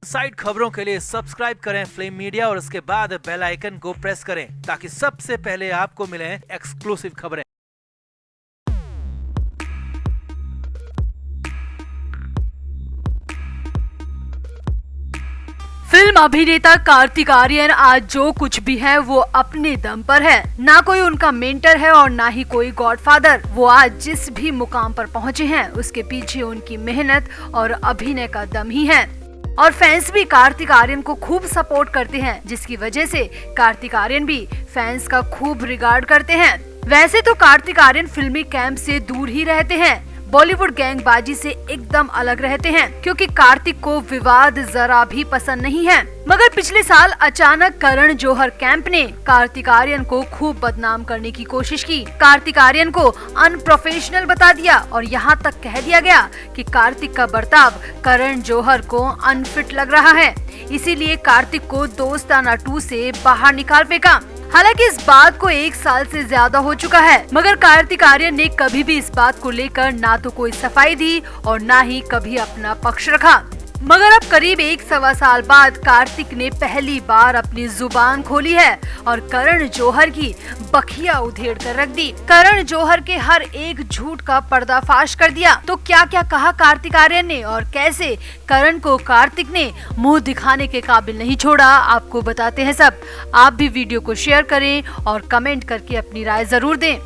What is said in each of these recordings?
Side खबरों के लिए सब्सक्राइब करें फ्लेम मीडिया और उसके बाद बेल आइकन को प्रेस करें ताकि सबसे पहले आपको मिले एक्सक्लूसिव खबरें। फिल्म अभिनेता कार्तिक आर्यन आज जो कुछ भी है वो अपने दम पर है। ना कोई उनका मेंटर है और ना ही कोई गॉडफादर। वो आज जिस भी मुकाम पर पहुंचे हैं उसके पीछे उनकी मेहनत और अभिनय का दम ही है। और फैंस भी कार्तिक आर्यन को खूब सपोर्ट करते हैं, जिसकी वजह से कार्तिक आर्यन भी फैंस का खूब रिगार्ड करते हैं। वैसे तो कार्तिक आर्यन फिल्मी कैंप से दूर ही रहते हैं, बॉलीवुड गैंगबाजी से एकदम अलग रहते हैं, क्योंकि कार्तिक को विवाद जरा भी पसंद नहीं है। मगर पिछले साल अचानक करण जौहर कैंप ने कार्तिक आर्यन को खूब बदनाम करने की कोशिश की। कार्तिक आर्यन को अनप्रोफेशनल बता दिया और यहाँ तक कह दिया गया कि कार्तिक का बर्ताव करण जौहर को अनफिट लग रहा है, इसीलिए कार्तिक को दोस्ताना 2 से बाहर निकाल फेंका। हालांकि इस बात को 1 साल से ज्यादा हो चुका है, मगर कार्तिक आर्यन ने कभी भी इस बात को लेकर ना तो कोई सफाई दी और ना ही कभी अपना पक्ष रखा। मगर अब करीब 1-1.25 साल बाद कार्तिक ने पहली बार अपनी जुबान खोली है और करण जौहर की बखिया उधेड़ कर रख दी। करण जौहर के हर एक झूठ का पर्दाफाश कर दिया। तो क्या क्या कहा कार्तिक आर्यन ने और कैसे करण को कार्तिक ने मुंह दिखाने के काबिल नहीं छोड़ा, आपको बताते हैं सब। आप भी वीडियो को शेयर करें और कमेंट करके अपनी राय जरूर दें।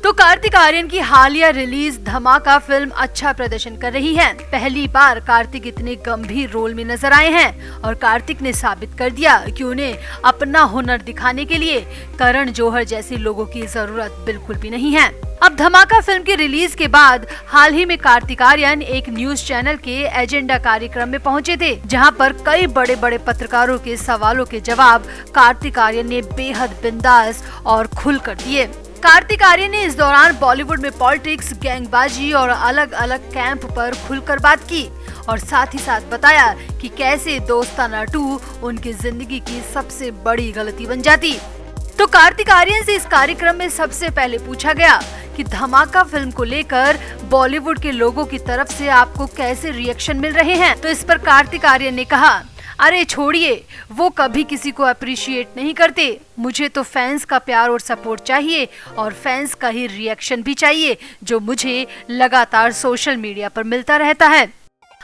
तो कार्तिक आर्यन की हालिया रिलीज धमाका फिल्म अच्छा प्रदर्शन कर रही है। पहली बार कार्तिक इतने गंभीर रोल में नजर आए हैं और कार्तिक ने साबित कर दिया कि उन्हें अपना हुनर दिखाने के लिए करण जौहर जैसे लोगों की जरूरत बिल्कुल भी नहीं है। अब धमाका फिल्म की रिलीज के बाद हाल ही में कार्तिक आर्यन एक न्यूज चैनल के एजेंडा कार्यक्रम में पहुंचे थे, जहां पर कई बड़े बड़े पत्रकारों के सवालों के जवाब कार्तिक आर्यन ने बेहद बिंदास और खुलकर दिए। कार्तिक आर्यन ने इस दौरान बॉलीवुड में पॉलिटिक्स, गैंगबाजी और अलग अलग कैंप पर खुलकर बात की और साथ ही साथ बताया कि कैसे दोस्ताना 2 उनकी जिंदगी की सबसे बड़ी गलती बन जाती। तो कार्तिक आर्यन से इस कार्यक्रम में सबसे पहले पूछा गया कि धमाका फिल्म को लेकर बॉलीवुड के लोगों की तरफ से आपको कैसे रिएक्शन मिल रहे हैं। तो इस पर कार्तिक आर्यन ने कहा, अरे छोड़िए, वो कभी किसी को अप्रिशिएट नहीं करते। मुझे तो फैंस का प्यार और सपोर्ट चाहिए और फैंस का ही रिएक्शन भी चाहिए, जो मुझे लगातार सोशल मीडिया पर मिलता रहता है।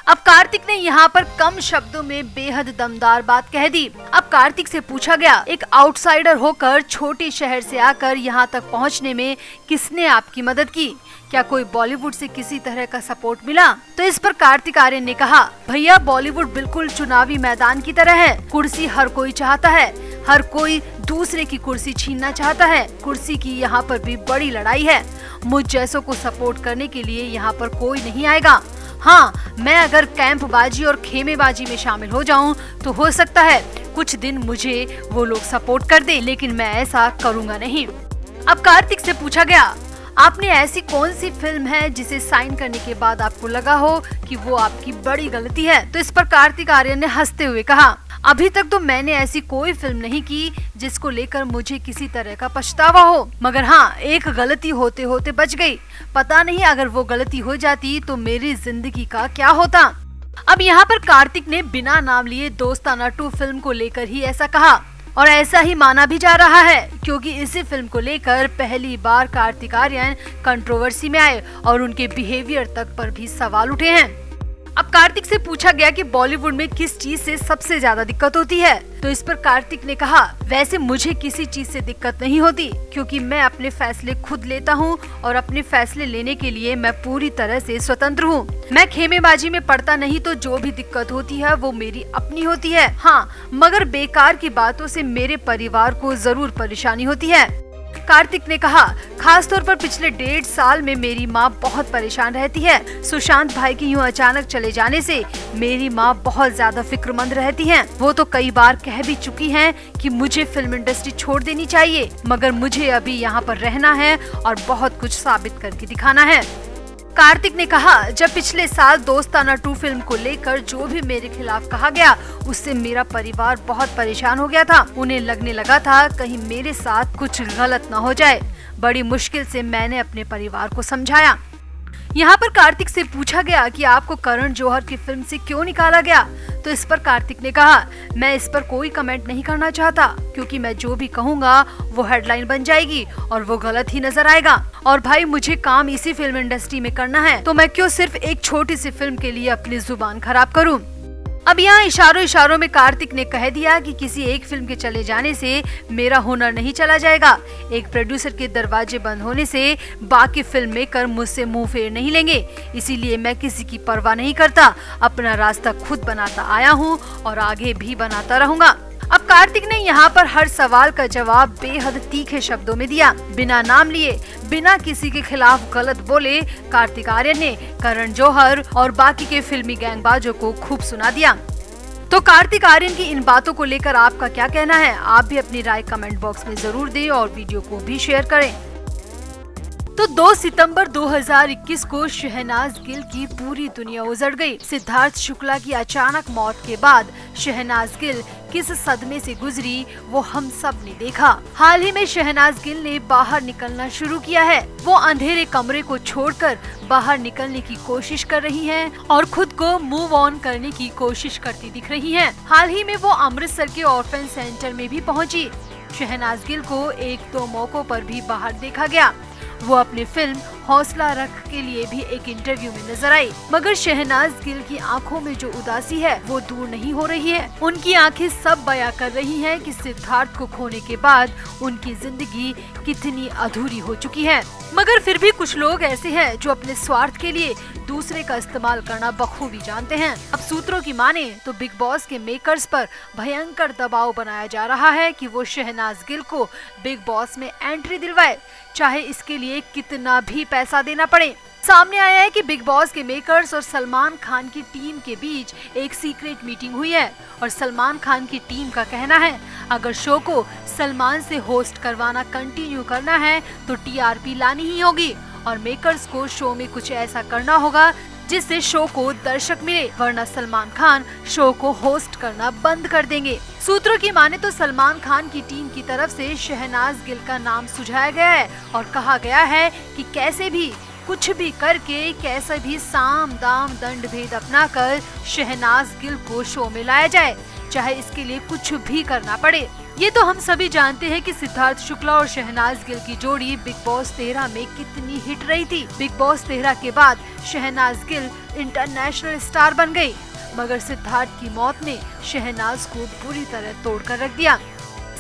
अब कार्तिक ने यहाँ पर कम शब्दों में बेहद दमदार बात कह दी। अब कार्तिक से पूछा गया, एक आउटसाइडर होकर छोटे शहर से आकर यहाँ तक पहुँचने में किसने आपकी मदद की? क्या कोई बॉलीवुड से किसी तरह का सपोर्ट मिला? तो इस पर कार्तिक आर्यन ने कहा, भैया बॉलीवुड बिल्कुल चुनावी मैदान की तरह है। कुर्सी हर कोई चाहता है, हर कोई दूसरे की कुर्सी छीनना चाहता है। कुर्सी की यहाँ पर भी बड़ी लड़ाई है। मुझ जैसों को सपोर्ट करने के लिए यहाँ पर कोई नहीं आएगा। हाँ, मैं अगर कैंपबाजी और खेमेबाजी में शामिल हो जाऊं तो हो सकता है कुछ दिन मुझे वो लोग सपोर्ट कर दे, लेकिन मैं ऐसा करूँगा नहीं। अब कार्तिक से पूछा गया, आपने ऐसी कौन सी फिल्म है जिसे साइन करने के बाद आपको लगा हो कि वो आपकी बड़ी गलती है? तो इस पर कार्तिक आर्यन ने हंसते हुए कहा, अभी तक तो मैंने ऐसी कोई फिल्म नहीं की जिसको लेकर मुझे किसी तरह का पछतावा हो, मगर हाँ, एक गलती होते होते बच गई। पता नहीं अगर वो गलती हो जाती तो मेरी जिंदगी का क्या होता। अब यहाँ पर कार्तिक ने बिना नाम लिए दोस्ताना 2 फिल्म को लेकर ही ऐसा कहा और ऐसा ही माना भी जा रहा है, क्योंकि इसी फिल्म को लेकर पहली बार कार्तिक आर्यन कंट्रोवर्सी में आए और उनके बिहेवियर तक पर भी सवाल उठे हैं। अब कार्तिक से पूछा गया कि बॉलीवुड में किस चीज से सबसे ज्यादा दिक्कत होती है। तो इस पर कार्तिक ने कहा, वैसे मुझे किसी चीज से दिक्कत नहीं होती, क्योंकि मैं अपने फैसले खुद लेता हूँ और अपने फैसले लेने के लिए मैं पूरी तरह से स्वतंत्र हूँ। मैं खेमेबाजी में पड़ता नहीं, तो जो भी दिक्कत होती है वो मेरी अपनी होती है। हाँ, मगर बेकार की बातों से मेरे परिवार को जरूर परेशानी होती है। कार्तिक ने कहा, खास तौर पर पिछले 1.5 साल में मेरी माँ बहुत परेशान रहती है। सुशांत भाई के यूं अचानक चले जाने से मेरी माँ बहुत ज्यादा फिक्रमंद रहती हैं। वो तो कई बार कह भी चुकी हैं कि मुझे फिल्म इंडस्ट्री छोड़ देनी चाहिए, मगर मुझे अभी यहाँ पर रहना है और बहुत कुछ साबित करके दिखाना है। कार्तिक ने कहा, जब पिछले साल दोस्ताना 2 फिल्म को लेकर जो भी मेरे खिलाफ कहा गया उससे मेरा परिवार बहुत परेशान हो गया था। उन्हें लगने लगा था कहीं मेरे साथ कुछ गलत न हो जाए। बड़ी मुश्किल से मैंने अपने परिवार को समझाया। यहाँ पर कार्तिक से पूछा गया कि आपको करण जौहर की फिल्म से क्यों निकाला गया, तो इस पर कार्तिक ने कहा, मैं इस पर कोई कमेंट नहीं करना चाहता क्योंकि मैं जो भी कहूँगा वो हेडलाइन बन जाएगी और वो गलत ही नजर आएगा। और भाई मुझे काम इसी फिल्म इंडस्ट्री में करना है, तो मैं क्यों सिर्फ एक छोटी सी फिल्म के लिए अपनी जुबान खराब करूँ। अब यहाँ इशारों इशारों में कार्तिक ने कह दिया कि किसी एक फिल्म के चले जाने से मेरा हुनर नहीं चला जाएगा। एक प्रोड्यूसर के दरवाजे बंद होने से बाकी फिल्म मेकर मुझसे मुंह फेर नहीं लेंगे, इसीलिए मैं किसी की परवाह नहीं करता। अपना रास्ता खुद बनाता आया हूँ और आगे भी बनाता रहूँगा। अब कार्तिक ने यहाँ पर हर सवाल का जवाब बेहद तीखे शब्दों में दिया। बिना नाम लिए, बिना किसी के खिलाफ गलत बोले कार्तिक आर्यन ने करण जौहर और बाकी के फिल्मी गैंगबाजों को खूब सुना दिया। तो कार्तिक आर्यन की इन बातों को लेकर आपका क्या कहना है? आप भी अपनी राय कमेंट बॉक्स में जरूर दें और वीडियो को भी शेयर करें। तो 2 सितंबर 2021 को शहनाज गिल की पूरी दुनिया उजड़ गई। सिद्धार्थ शुक्ला की अचानक मौत के बाद शहनाज गिल किस सदमे से गुजरी वो हम सब ने देखा। हाल ही में शहनाज गिल ने बाहर निकलना शुरू किया है। वो अंधेरे कमरे को छोड़कर बाहर निकलने की कोशिश कर रही हैं और खुद को मूव ऑन करने की कोशिश करती दिख रही हैं। हाल ही में वो अमृतसर के ऑर्फन सेंटर में भी पहुंची। शहनाज गिल को 1-2 मौकों पर भी बाहर देखा गया। वो अपनी फिल्म हौसला रख के लिए भी एक इंटरव्यू में नजर आई, मगर शहनाज गिल की आंखों में जो उदासी है वो दूर नहीं हो रही है। उनकी आंखें सब बयां कर रही हैं कि सिद्धार्थ को खोने के बाद उनकी जिंदगी कितनी अधूरी हो चुकी है। मगर फिर भी कुछ लोग ऐसे हैं जो अपने स्वार्थ के लिए दूसरे का इस्तेमाल करना बखूबी जानते हैं। अब सूत्रों की माने तो बिग बॉस के मेकर्स पर भयंकर दबाव बनाया जा रहा है कि वो शहनाज गिल को बिग बॉस में एंट्री दिलवाए, चाहे इसके लिए कितना भी पैसा देना पड़े। सामने आया है कि बिग बॉस के मेकर्स और सलमान खान की टीम के बीच एक सीक्रेट मीटिंग हुई है और सलमान खान की टीम का कहना है अगर शो को सलमान से होस्ट करवाना कंटिन्यू करना है तो टीआरपी लानी ही होगी और मेकर्स को शो में कुछ ऐसा करना होगा जिससे शो को दर्शक मिले, वरना सलमान खान शो को होस्ट करना बंद कर देंगे। सूत्रों की माने तो सलमान खान की टीम की तरफ से शहनाज गिल का नाम सुझाया गया है और कहा गया है कि कैसे भी कुछ भी करके, कैसे भी साम दाम दंड भेद अपनाकर शहनाज गिल को शो में लाया जाए, चाहे इसके लिए कुछ भी करना पड़े। ये तो हम सभी जानते हैं कि सिद्धार्थ शुक्ला और शहनाज गिल की जोड़ी बिग बॉस 13 में कितनी हिट रही थी। बिग बॉस 13 के बाद शहनाज गिल इंटरनेशनल स्टार बन गई, मगर सिद्धार्थ की मौत ने शहनाज को बुरी तरह तोड़कर रख दिया।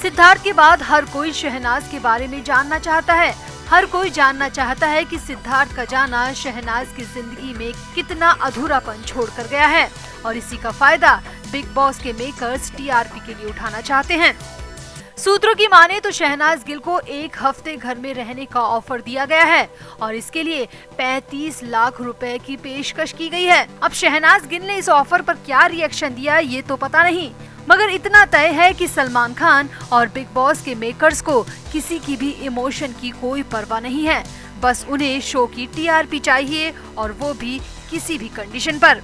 सिद्धार्थ के बाद हर कोई शहनाज के बारे में जानना चाहता है। हर कोई जानना चाहता है कि सिद्धार्थ का जाना शहनाज की जिंदगी में कितना अधूरापन छोड़कर गया है और इसी का फायदा बिग बॉस के मेकर्स टीआरपी के लिए उठाना चाहते हैं। सूत्रों की माने तो शहनाज गिल को 1 हफ्ते घर में रहने का ऑफर दिया गया है और इसके लिए 35 लाख रुपए की पेशकश की गई है। अब शहनाज गिल ने इस ऑफर पर क्या रिएक्शन दिया ये तो पता नहीं, मगर इतना तय है कि सलमान खान और बिग बॉस के मेकर्स को किसी की भी इमोशन की कोई परवाह नहीं है। बस उन्हें शो की टीआरपी चाहिए और वो भी किसी भी कंडीशन पर।